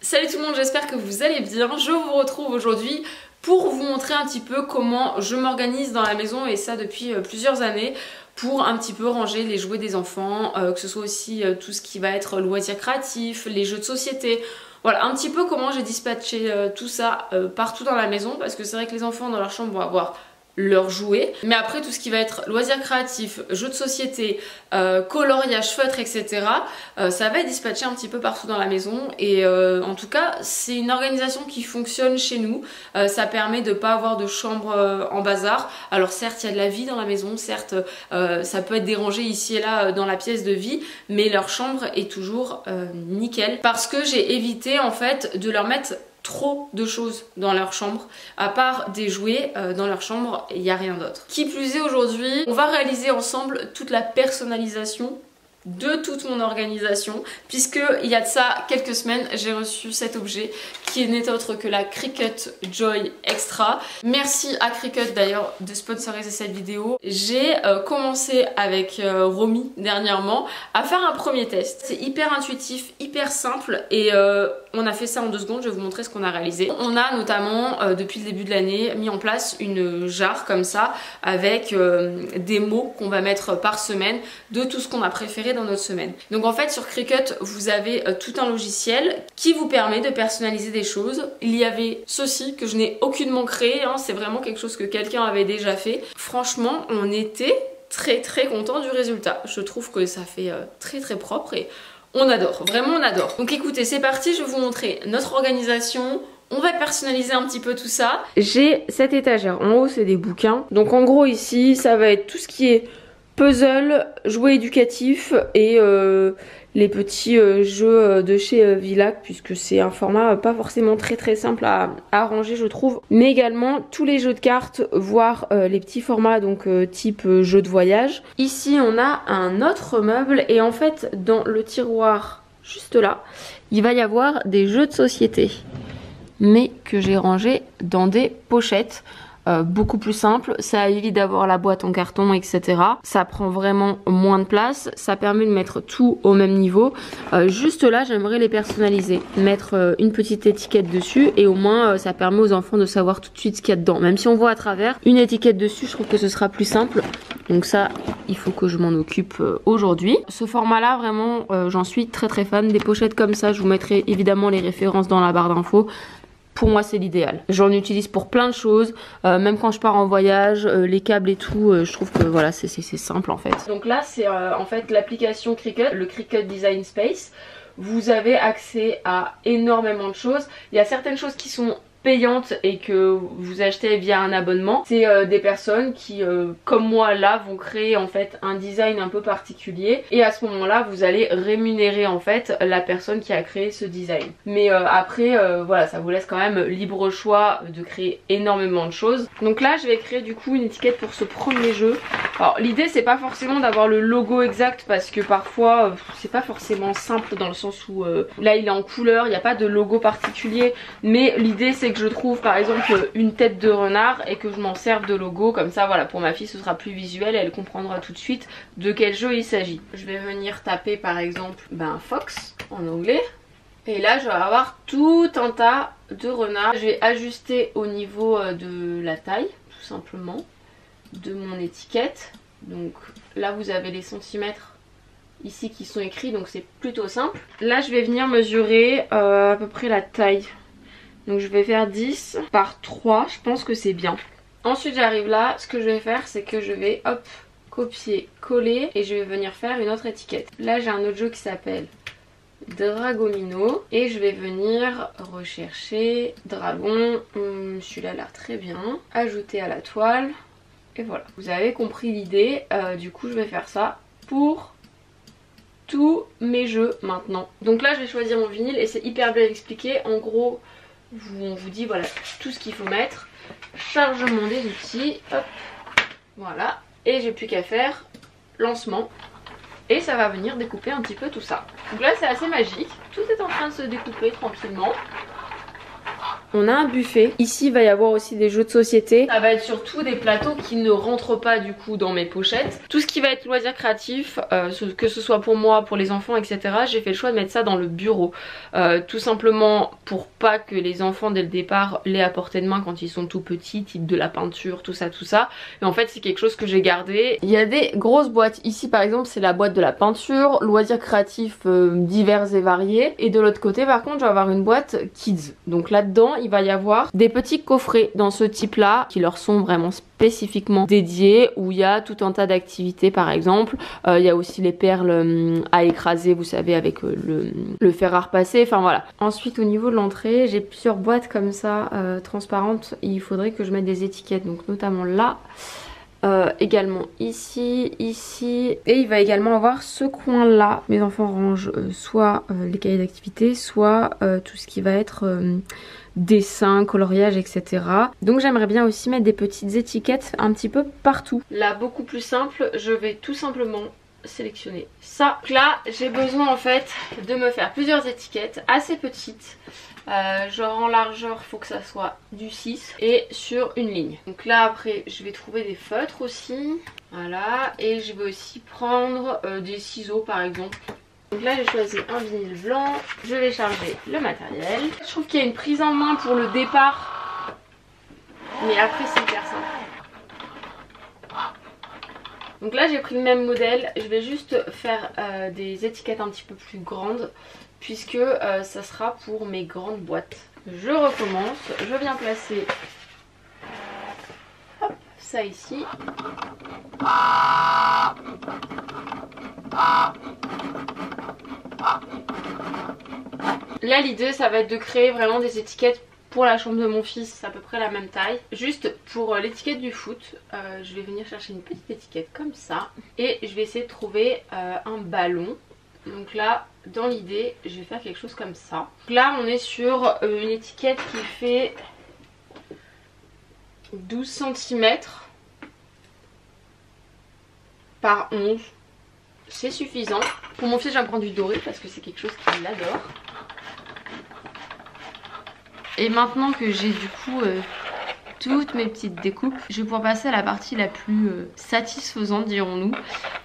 Salut tout le monde, j'espère que vous allez bien. Je vous retrouve aujourd'hui pour vous montrer un petit peu comment je m'organise dans la maison, et ça depuis plusieurs années, pour un petit peu ranger les jouets des enfants, que ce soit aussi tout ce qui va être loisirs créatifs, les jeux de société. Voilà, un petit peu comment j'ai dispatché tout ça partout dans la maison, parce que c'est vrai que les enfants dans leur chambre vont avoir leurs jouets, mais après tout ce qui va être loisirs créatifs, jeux de société, coloriage, feutre, etc. Ça va être dispatché un petit peu partout dans la maison, et en tout cas c'est une organisation qui fonctionne chez nous. Ça permet de pas avoir de chambre en bazar. Alors certes il y a de la vie dans la maison, certes ça peut être dérangé ici et là dans la pièce de vie, mais leur chambre est toujours nickel, parce que j'ai évité en fait de leur mettre trop de choses dans leur chambre. À part des jouets, dans leur chambre il n'y a rien d'autre. Qui plus est, aujourd'hui on va réaliser ensemble toute la personnalisation de toute mon organisation, puisque il y a de ça quelques semaines j'ai reçu cet objet qui n'est autre que la Cricut Joy Extra. Merci à Cricut d'ailleurs de sponsoriser cette vidéo. J'ai commencé avec Romy dernièrement à faire un premier test. C'est hyper intuitif, hyper simple, et on a fait ça en 2 secondes. Je vais vous montrer ce qu'on a réalisé. On a notamment depuis le début de l'année mis en place une jarre comme ça avec des mots qu'on va mettre par semaine de tout ce qu'on a préféré dans notre semaine. Donc en fait sur Cricut vous avez tout un logiciel qui vous permet de personnaliser des choses. Il y avait ceci que je n'ai aucunement créé, hein. C'est vraiment quelque chose que quelqu'un avait déjà fait. Franchement on était très content du résultat. Je trouve que ça fait très propre et on adore, vraiment on adore. Donc écoutez, c'est parti, je vais vous montrer notre organisation. On va personnaliser un petit peu tout ça. J'ai cette étagère, en haut c'est des bouquins. Donc en gros ici ça va être tout ce qui est puzzle, jouets éducatifs et les petits jeux de chez Villac, puisque c'est un format pas forcément très simple à ranger je trouve, mais également tous les jeux de cartes, voire les petits formats donc type jeu de voyage. Ici on a un autre meuble, et en fait dans le tiroir juste là il va y avoir des jeux de société, mais que j'ai rangé dans des pochettes. Beaucoup plus simple, ça évite d'avoir la boîte en carton, etc. Ça prend vraiment moins de place, ça permet de mettre tout au même niveau. Juste là j'aimerais les personnaliser, mettre une petite étiquette dessus, et au moins ça permet aux enfants de savoir tout de suite ce qu'il y a dedans. Même si on voit à travers, une étiquette dessus, je trouve que ce sera plus simple. Donc ça, il faut que je m'en occupe aujourd'hui. Ce format là vraiment j'en suis très fan. Des pochettes comme ça, je vous mettrai évidemment les références dans la barre d'infos. Pour moi c'est l'idéal. J'en utilise pour plein de choses, même quand je pars en voyage, les câbles et tout, je trouve que voilà c'est simple en fait. Donc là c'est en fait l'application Cricut, le Cricut Design Space. Vous avez accès à énormément de choses. Il y a certaines choses qui sont payantes et que vous achetez via un abonnement. C'est des personnes qui comme moi là vont créer en fait un design un peu particulier, et à ce moment là vous allez rémunérer en fait la personne qui a créé ce design. Mais après voilà, ça vous laisse quand même libre choix de créer énormément de choses. Donc là je vais créer du coup une étiquette pour ce premier jeu. Alors l'idée c'est pas forcément d'avoir le logo exact, parce que parfois c'est pas forcément simple, dans le sens où là il est en couleur, il n'y a pas de logo particulier, mais l'idée c'est que je trouve par exemple une tête de renard et que je m'en serve de logo, comme ça voilà, pour ma fille ce sera plus visuel et elle comprendra tout de suite de quel jeu il s'agit. Je vais venir taper par exemple Fox en anglais, et là je vais avoir tout un tas de renards. Je vais ajuster au niveau de la taille tout simplement de mon étiquette. Donc là vous avez les centimètres ici qui sont écrits, donc c'est plutôt simple. Là je vais venir mesurer à peu près la taille. Donc je vais faire 10 par 3, je pense que c'est bien. Ensuite j'arrive là, ce que je vais faire c'est que je vais hop copier, coller, et je vais venir faire une autre étiquette. Là j'ai un autre jeu qui s'appelle Dragomino, et je vais venir rechercher Dragon, celui-là a l'air très bien, ajouter à la toile, et voilà. Vous avez compris l'idée, du coup je vais faire ça pour tous mes jeux maintenant. Donc là je vais choisir mon vinyle, et c'est hyper bien expliqué. En gros on vous dit voilà tout ce qu'il faut mettre, chargement des outils, hop, voilà, et j'ai plus qu'à faire lancement, et ça va venir découper un petit peu tout ça. Donc là c'est assez magique, tout est en train de se découper tranquillement. On a un buffet. Ici il va y avoir aussi des jeux de société. Ça va être surtout des plateaux qui ne rentrent pas du coup dans mes pochettes. Tout ce qui va être loisirs créatifs, que ce soit pour moi, pour les enfants, etc. J'ai fait le choix de mettre ça dans le bureau. Tout simplement pour pas que les enfants dès le départ l'aient à portée de main quand ils sont tout petits, type de la peinture, tout ça. Et en fait c'est quelque chose que j'ai gardé. Il y a des grosses boîtes. Ici par exemple c'est la boîte de la peinture, loisirs créatifs divers et variés. Et de l'autre côté par contre je vais avoir une boîte kids. Donc là-dedans il va y avoir des petits coffrets dans ce type là qui leur sont vraiment spécifiquement dédiés, où il y a tout un tas d'activités par exemple. Il y a aussi les perles à écraser, vous savez, avec le fer à repasser, enfin voilà. Ensuite au niveau de l'entrée j'ai plusieurs boîtes comme ça transparentes. Il faudrait que je mette des étiquettes, donc notamment là. Également ici, ici, et il va également avoir ce coin là. Mes enfants rangent soit les cahiers d'activité, soit tout ce qui va être dessin, coloriage, etc. Donc j'aimerais bien aussi mettre des petites étiquettes un petit peu partout. Là beaucoup plus simple, je vais tout simplement sélectionner ça. Donc là j'ai besoin en fait de me faire plusieurs étiquettes assez petites. Genre en largeur faut que ça soit du 6 et sur une ligne. Donc là après je vais trouver des feutres aussi. Voilà, et je vais aussi prendre des ciseaux par exemple. Donc là j'ai choisi un vinyle blanc. Je vais charger le matériel. Je trouve qu'il y a une prise en main pour le départ, mais après c'est hyper simple. Donc là j'ai pris le même modèle. Je vais juste faire des étiquettes un petit peu plus grandes, puisque ça sera pour mes grandes boîtes. Je recommence, je viens placer hop, ça ici. Là l'idée ça va être de créer vraiment des étiquettes pour la chambre de mon fils, c'est à peu près la même taille. Juste pour l'étiquette du foot, je vais venir chercher une petite étiquette comme ça. Et je vais essayer de trouver un ballon. Donc là, dans l'idée, je vais faire quelque chose comme ça. Donc là, on est sur une étiquette qui fait 12 cm par 11. C'est suffisant. Pour mon fils, je vais prendre du doré parce que c'est quelque chose qu'il adore. Et maintenant que j'ai du coup toutes mes petites découpes, je vais pouvoir passer à la partie la plus satisfaisante, dirons-nous,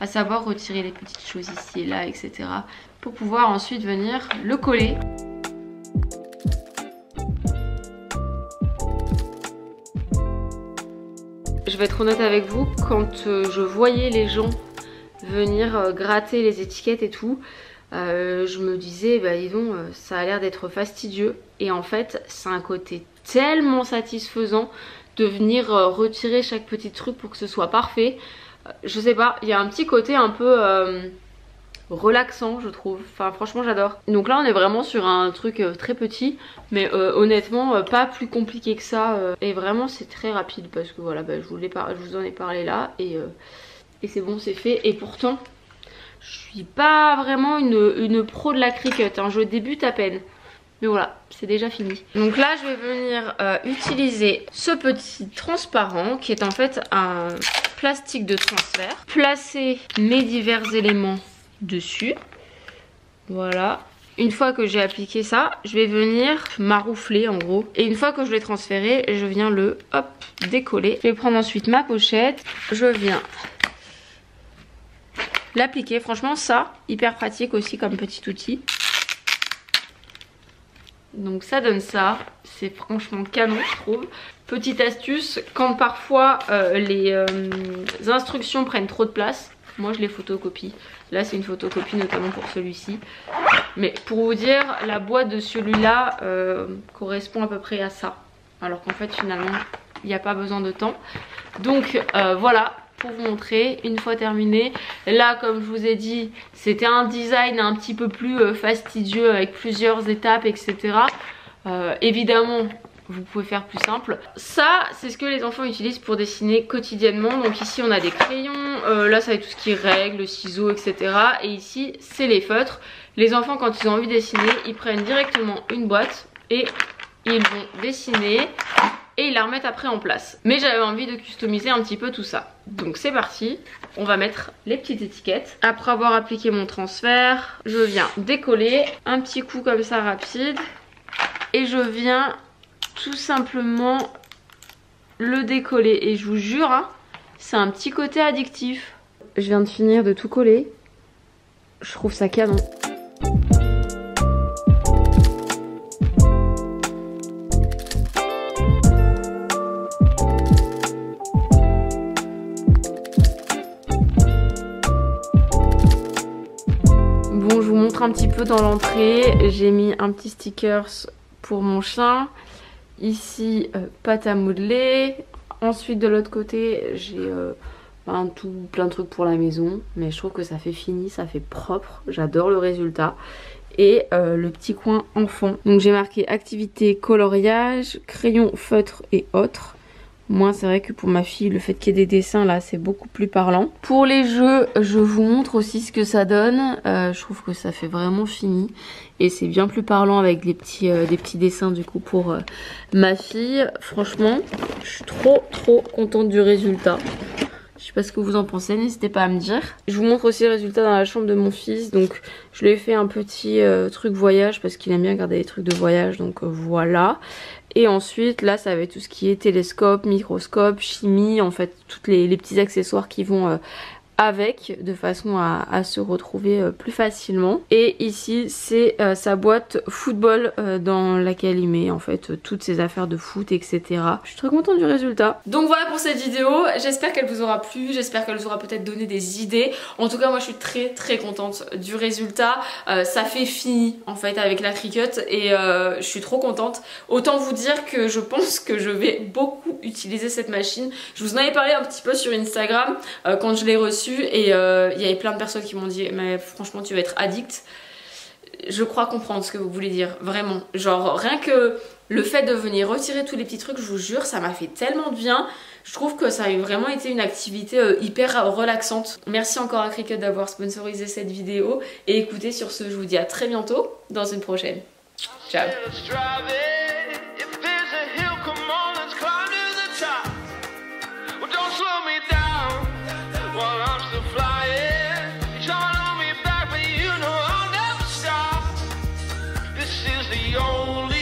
à savoir retirer les petites choses ici et là, etc. pour pouvoir ensuite venir le coller. Je vais être honnête avec vous, quand je voyais les gens venir gratter les étiquettes et tout, je me disais bah dis donc, ça a l'air d'être fastidieux, et en fait c'est un côté tellement satisfaisant de venir retirer chaque petit truc pour que ce soit parfait. Je sais pas, il y a un petit côté un peu relaxant je trouve, enfin franchement j'adore. Donc là on est vraiment sur un truc très petit, mais honnêtement pas plus compliqué que ça, et vraiment c'est très rapide parce que voilà, bah, je vous en ai parlé là, et c'est bon, c'est fait. Et pourtant je suis pas vraiment une pro de la Cricut, hein. Je débute à peine. Mais voilà, c'est déjà fini. Donc là je vais venir utiliser ce petit transparent qui est en fait un plastique de transfert. Placer mes divers éléments dessus. Voilà. Une fois que j'ai appliqué ça, je vais venir maroufler en gros. Et une fois que je l'ai transféré, je viens le hop décoller. Je vais prendre ensuite ma pochette. Je viens l'appliquer. Franchement ça, hyper pratique aussi comme petit outil. Donc ça donne ça, c'est franchement canon je trouve. Petite astuce, quand parfois les instructions prennent trop de place, moi je les photocopie. Là c'est une photocopie notamment pour celui-ci. Mais pour vous dire, la boîte de celui-là correspond à peu près à ça. Alors qu'en fait finalement il n'y a pas besoin de temps. Donc voilà, pour vous montrer, une fois terminé. Là comme je vous ai dit, c'était un design un petit peu plus fastidieux avec plusieurs étapes, etc. Évidemment vous pouvez faire plus simple. Ça c'est ce que les enfants utilisent pour dessiner quotidiennement. Donc ici on a des crayons, là ça va être tout ce qui est règles, ciseaux, etc. Et ici c'est les feutres. Les enfants quand ils ont envie de dessiner, ils prennent directement une boîte et ils vont dessiner et ils la remettent après en place. Mais j'avais envie de customiser un petit peu tout ça. Donc c'est parti, on va mettre les petites étiquettes. Après avoir appliqué mon transfert, je viens décoller un petit coup comme ça rapide. Et je viens tout simplement le décoller. Et je vous jure, hein, c'est un petit côté addictif. Je viens de finir de tout coller. Je trouve ça canon. Bon, je vous montre un petit peu dans l'entrée. J'ai mis un petit stickers pour mon chien. Ici, pâte à modeler. Ensuite, de l'autre côté, j'ai plein de trucs pour la maison. Mais je trouve que ça fait fini, ça fait propre. J'adore le résultat. Et le petit coin enfant. Donc j'ai marqué activité, coloriage, crayon, feutre et autres. Moi c'est vrai que pour ma fille le fait qu'il y ait des dessins là c'est beaucoup plus parlant. Pour les jeux je vous montre aussi ce que ça donne. Je trouve que ça fait vraiment fini. Et c'est bien plus parlant avec des petits dessins du coup pour ma fille. Franchement je suis trop contente du résultat. Je sais pas ce que vous en pensez, n'hésitez pas à me dire. Je vous montre aussi le résultat dans la chambre de mon fils. Donc je lui ai fait un petit truc voyage parce qu'il aime bien garder les trucs de voyage. Donc voilà. Et ensuite là ça va être tout ce qui est télescope, microscope, chimie. En fait tous les petits accessoires qui vont avec, de façon à se retrouver plus facilement. Et ici c'est sa boîte football dans laquelle il met en fait toutes ses affaires de foot, etc. Je suis très contente du résultat. Donc voilà pour cette vidéo, j'espère qu'elle vous aura plu, j'espère qu'elle vous aura peut-être donné des idées. En tout cas moi je suis très contente du résultat. Ça fait fini en fait avec la Cricut et je suis trop contente. Autant vous dire que je pense que je vais beaucoup utiliser cette machine. Je vous en avais parlé un petit peu sur Instagram quand je l'ai reçue. Et il y avait plein de personnes qui m'ont dit mais franchement tu vas être addict. Je crois comprendre ce que vous voulez dire, vraiment. Genre rien que le fait de venir retirer tous les petits trucs, je vous jure, ça m'a fait tellement de bien. Je trouve que ça a vraiment été une activité hyper relaxante. Merci encore à Cricut d'avoir sponsorisé cette vidéo. Et écoutez, sur ce, je vous dis à très bientôt dans une prochaine. Ciao. While I'm still flying, you're trying to hold me back, but you know I'll never stop. This is the only